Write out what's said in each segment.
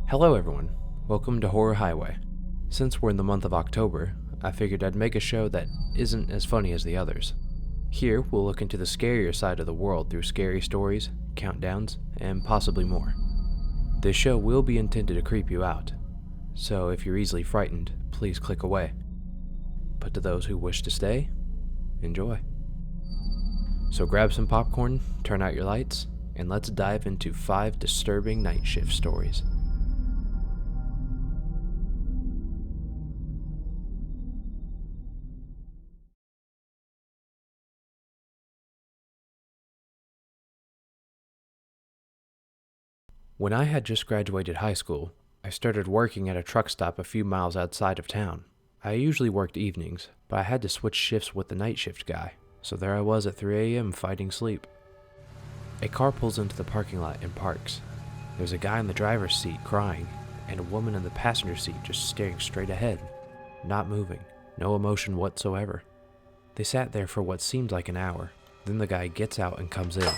Hello everyone, welcome to Horror Highway. Since we're in the month of October, I figured I'd make a show that isn't as funny as the others. Here, we'll look into the scarier side of the world through scary stories, countdowns, and possibly more. This show will be intended to creep you out, so if you're easily frightened, please click away. But to those who wish to stay, enjoy. So grab some popcorn, turn out your lights, and let's dive into 5 disturbing night shift stories. When I had just graduated high school, I started working at a truck stop a few miles outside of town. I usually worked evenings, but I had to switch shifts with the night shift guy, so there I was at 3 a.m. fighting sleep. A car pulls into the parking lot and parks. There's a guy in the driver's seat crying, and a woman in the passenger seat just staring straight ahead, not moving, no emotion whatsoever. They sat there for what seemed like an hour. Then the guy gets out and comes in.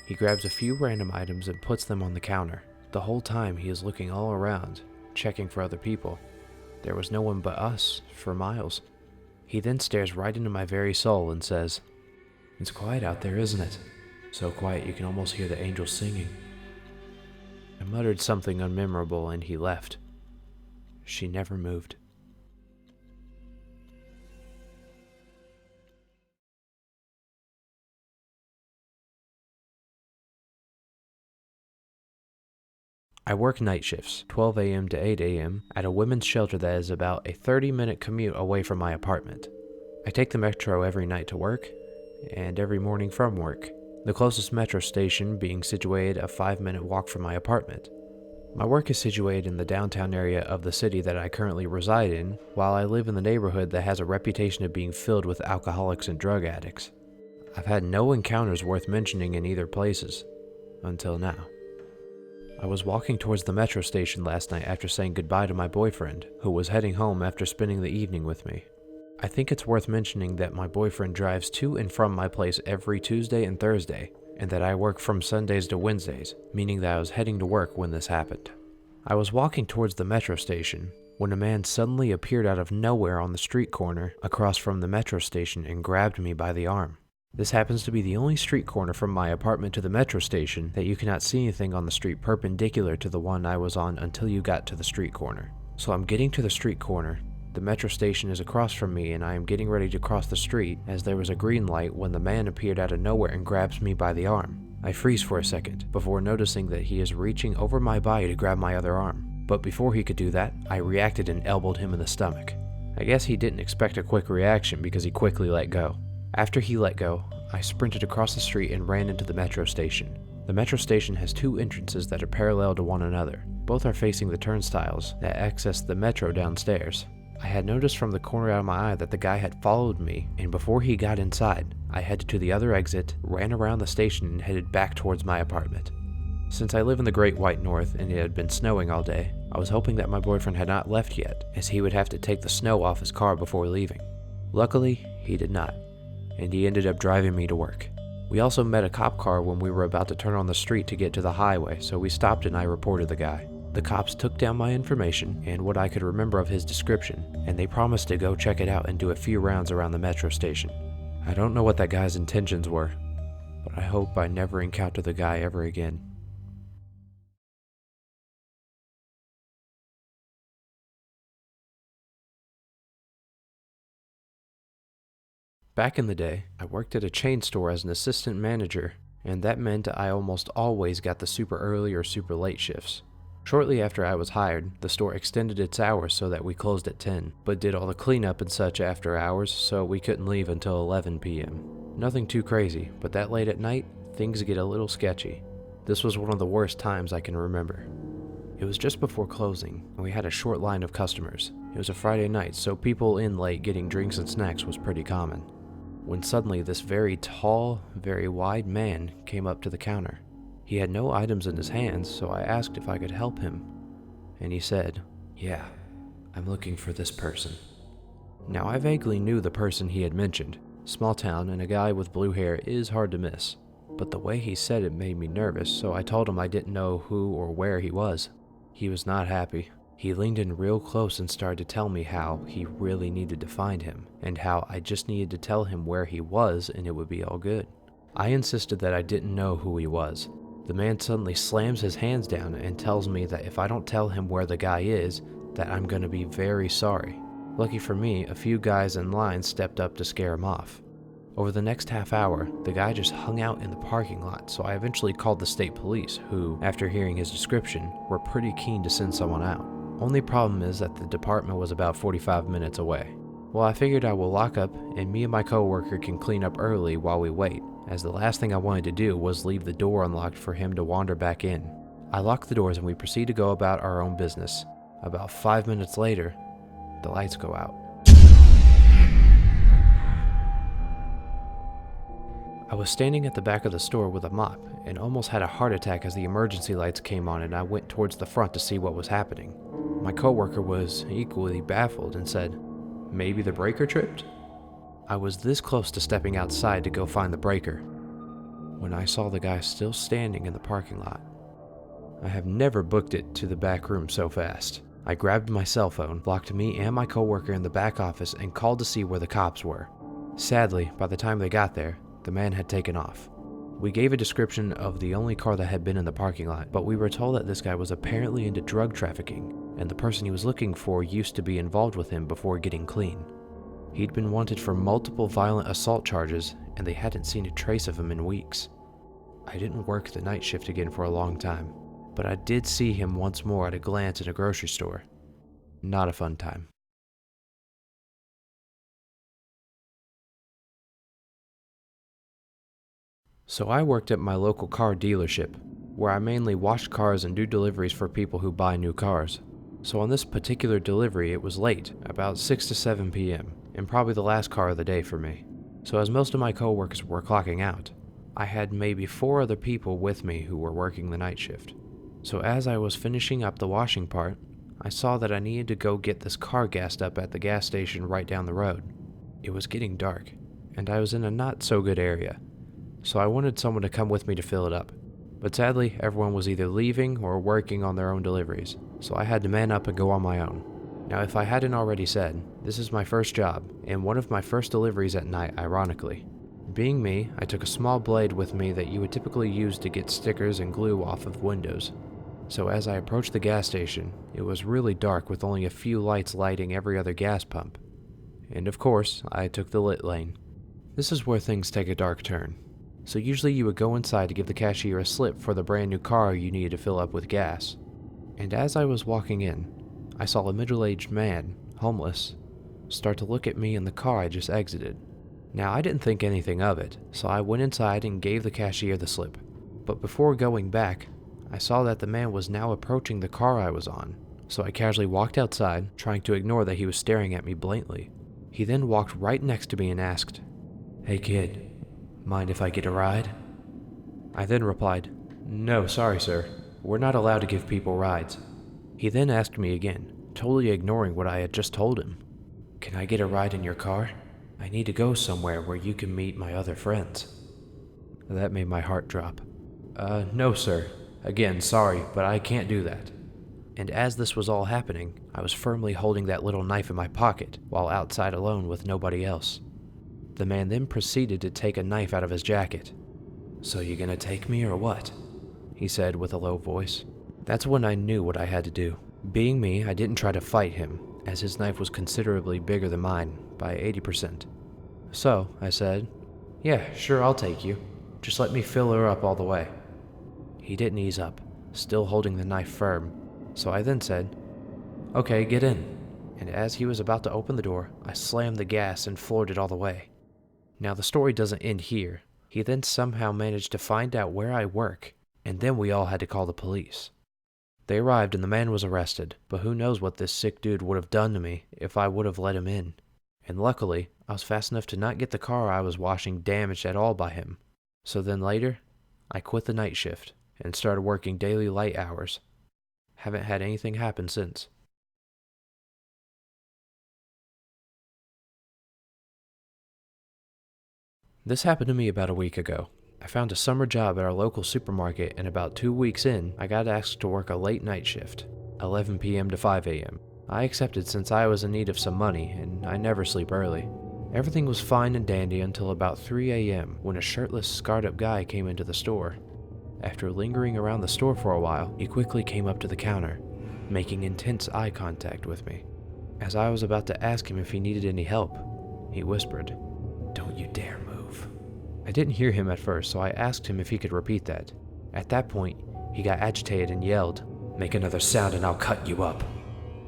He grabs a few random items and puts them on the counter. The whole time he is looking all around, checking for other people. There was no one but us for miles. He then stares right into my very soul and says, "It's quiet out there, isn't it? So quiet you can almost hear the angels singing." I muttered something unmemorable and he left. She never moved. I work night shifts, 12 a.m. to 8 a.m., at a women's shelter that is about a 30-minute commute away from my apartment. I take the metro every night to work, and every morning from work, the closest metro station being situated a 5-minute walk from my apartment. My work is situated in the downtown area of the city that I currently reside in, while I live in the neighborhood that has a reputation of being filled with alcoholics and drug addicts. I've had no encounters worth mentioning in either places, until now. I was walking towards the metro station last night after saying goodbye to my boyfriend, who was heading home after spending the evening with me. I think it's worth mentioning that my boyfriend drives to and from my place every Tuesday and Thursday, and that I work from Sundays to Wednesdays, meaning that I was heading to work when this happened. I was walking towards the metro station when a man suddenly appeared out of nowhere on the street corner across from the metro station and grabbed me by the arm. This happens to be the only street corner from my apartment to the metro station that you cannot see anything on the street perpendicular to the one I was on until you got to the street corner. So I'm getting to the street corner, the metro station is across from me, and I am getting ready to cross the street as there was a green light when the man appeared out of nowhere and grabs me by the arm. I freeze for a second before noticing that he is reaching over my body to grab my other arm. But before he could do that, I reacted and elbowed him in the stomach. I guess he didn't expect a quick reaction because he quickly let go. After he let go, I sprinted across the street and ran into the metro station. The metro station has 2 entrances that are parallel to one another. Both are facing the turnstiles that access the metro downstairs. I had noticed from the corner out of my eye that the guy had followed me, and before he got inside, I headed to the other exit, ran around the station, and headed back towards my apartment. Since I live in the Great White North and it had been snowing all day, I was hoping that my boyfriend had not left yet, as he would have to take the snow off his car before leaving. Luckily, he did not, and he ended up driving me to work. We also met a cop car when we were about to turn on the street to get to the highway, so we stopped and I reported the guy. The cops took down my information and what I could remember of his description, and they promised to go check it out and do a few rounds around the metro station. I don't know what that guy's intentions were, but I hope I never encounter the guy ever again. Back in the day, I worked at a chain store as an assistant manager, and that meant I almost always got the super early or super late shifts. Shortly after I was hired, the store extended its hours so that we closed at 10, but did all the cleanup and such after hours, so we couldn't leave until 11 p.m. Nothing too crazy, but that late at night, things get a little sketchy. This was one of the worst times I can remember. It was just before closing, and we had a short line of customers. It was a Friday night, so people in late getting drinks and snacks was pretty common. When suddenly this very tall, very wide man came up to the counter. He had no items in his hands, so I asked if I could help him. And he said, "Yeah, I'm looking for this person." Now I vaguely knew the person he had mentioned. Small town and a guy with blue hair is hard to miss. But the way he said it made me nervous, so I told him I didn't know who or where he was. He was not happy. He leaned in real close and started to tell me how he really needed to find him, and how I just needed to tell him where he was and it would be all good. I insisted that I didn't know who he was. The man suddenly slams his hands down and tells me that if I don't tell him where the guy is, that I'm gonna be very sorry. Lucky for me, a few guys in line stepped up to scare him off. Over the next half hour, the guy just hung out in the parking lot, so I eventually called the state police, who, after hearing his description, were pretty keen to send someone out. Only problem is that the department was about 45 minutes away. Well, I figured I will lock up, and me and my coworker can clean up early while we wait, as the last thing I wanted to do was leave the door unlocked for him to wander back in. I locked the doors and we proceed to go about our own business. About 5 minutes later, the lights go out. I was standing at the back of the store with a mop and almost had a heart attack as the emergency lights came on and I went towards the front to see what was happening. My coworker was equally baffled and said, "Maybe the breaker tripped?" I was this close to stepping outside to go find the breaker when I saw the guy still standing in the parking lot. I have never booked it to the back room so fast. I grabbed my cell phone, locked me and my coworker in the back office, and called to see where the cops were. Sadly, by the time they got there, the man had taken off. We gave a description of the only car that had been in the parking lot, but we were told that this guy was apparently into drug trafficking, and the person he was looking for used to be involved with him before getting clean. He'd been wanted for multiple violent assault charges, and they hadn't seen a trace of him in weeks. I didn't work the night shift again for a long time, but I did see him once more at a glance in a grocery store. Not a fun time. So I worked at my local car dealership, where I mainly wash cars and do deliveries for people who buy new cars. So on this particular delivery, it was late, about 6 to 7 p.m., and probably the last car of the day for me. So as most of my coworkers were clocking out, I had maybe 4 other people with me who were working the night shift. So as I was finishing up the washing part, I saw that I needed to go get this car gassed up at the gas station right down the road. It was getting dark, and I was in a not so good area, so I wanted someone to come with me to fill it up. But sadly, everyone was either leaving or working on their own deliveries, so I had to man up and go on my own. Now, if I hadn't already said, this is my first job, and one of my first deliveries at night, ironically. Being me, I took a small blade with me that you would typically use to get stickers and glue off of windows. So as I approached the gas station, it was really dark with only a few lights lighting every other gas pump. And of course, I took the lit lane. This is where things take a dark turn. So usually you would go inside to give the cashier a slip for the brand new car you needed to fill up with gas. And as I was walking in, I saw a middle-aged man, homeless, start to look at me in the car I just exited. Now I didn't think anything of it, so I went inside and gave the cashier the slip. But before going back, I saw that the man was now approaching the car I was on, so I casually walked outside, trying to ignore that he was staring at me blatantly. He then walked right next to me and asked, "Hey kid, mind if I get a ride?" I then replied, "No, sorry sir, we're not allowed to give people rides." He then asked me again, totally ignoring what I had just told him, "Can I get a ride in your car? I need to go somewhere where you can meet my other friends." That made my heart drop. No sir. Again, sorry, but I can't do that." And as this was all happening, I was firmly holding that little knife in my pocket while outside alone with nobody else. The man then proceeded to take a knife out of his jacket. "So you gonna take me or what?" he said with a low voice. That's when I knew what I had to do. Being me, I didn't try to fight him, as his knife was considerably bigger than mine, by 80%. So, I said, "Yeah, sure, I'll take you. Just let me fill her up all the way." He didn't ease up, still holding the knife firm, so I then said, "Okay, get in." And as he was about to open the door, I slammed the gas and floored it all the way. Now the story doesn't end here. He then somehow managed to find out where I work, and then we all had to call the police. They arrived and the man was arrested, but who knows what this sick dude would have done to me if I would have let him in. And luckily, I was fast enough to not get the car I was washing damaged at all by him. So then later, I quit the night shift and started working daily light hours. Haven't had anything happen since. This happened to me about a week ago. I found a summer job at our local supermarket, and about 2 weeks in, I got asked to work a late night shift. 11 p.m. to 5 a.m. I accepted since I was in need of some money, and I never sleep early. Everything was fine and dandy until about 3 a.m. when a shirtless, scarred-up guy came into the store. After lingering around the store for a while, he quickly came up to the counter, making intense eye contact with me. As I was about to ask him if he needed any help, he whispered, "Don't you dare move." I didn't hear him at first, so I asked him if he could repeat that. At that point, he got agitated and yelled, "Make another sound and I'll cut you up."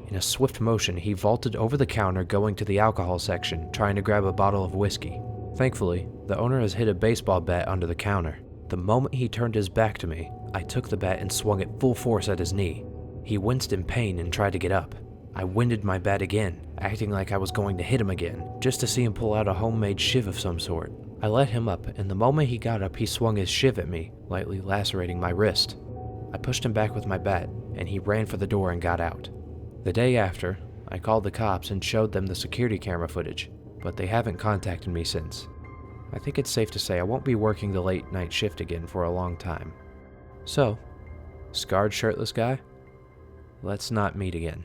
In a swift motion, he vaulted over the counter, going to the alcohol section, trying to grab a bottle of whiskey. Thankfully, the owner has hid a baseball bat under the counter. The moment he turned his back to me, I took the bat and swung it full force at his knee. He winced in pain and tried to get up. I winded my bat again, acting like I was going to hit him again, just to see him pull out a homemade shiv of some sort. I let him up, and the moment he got up, he swung his shiv at me, lightly lacerating my wrist. I pushed him back with my bat, and he ran for the door and got out. The day after, I called the cops and showed them the security camera footage, but they haven't contacted me since. I think it's safe to say I won't be working the late night shift again for a long time. So, scarred shirtless guy, let's not meet again.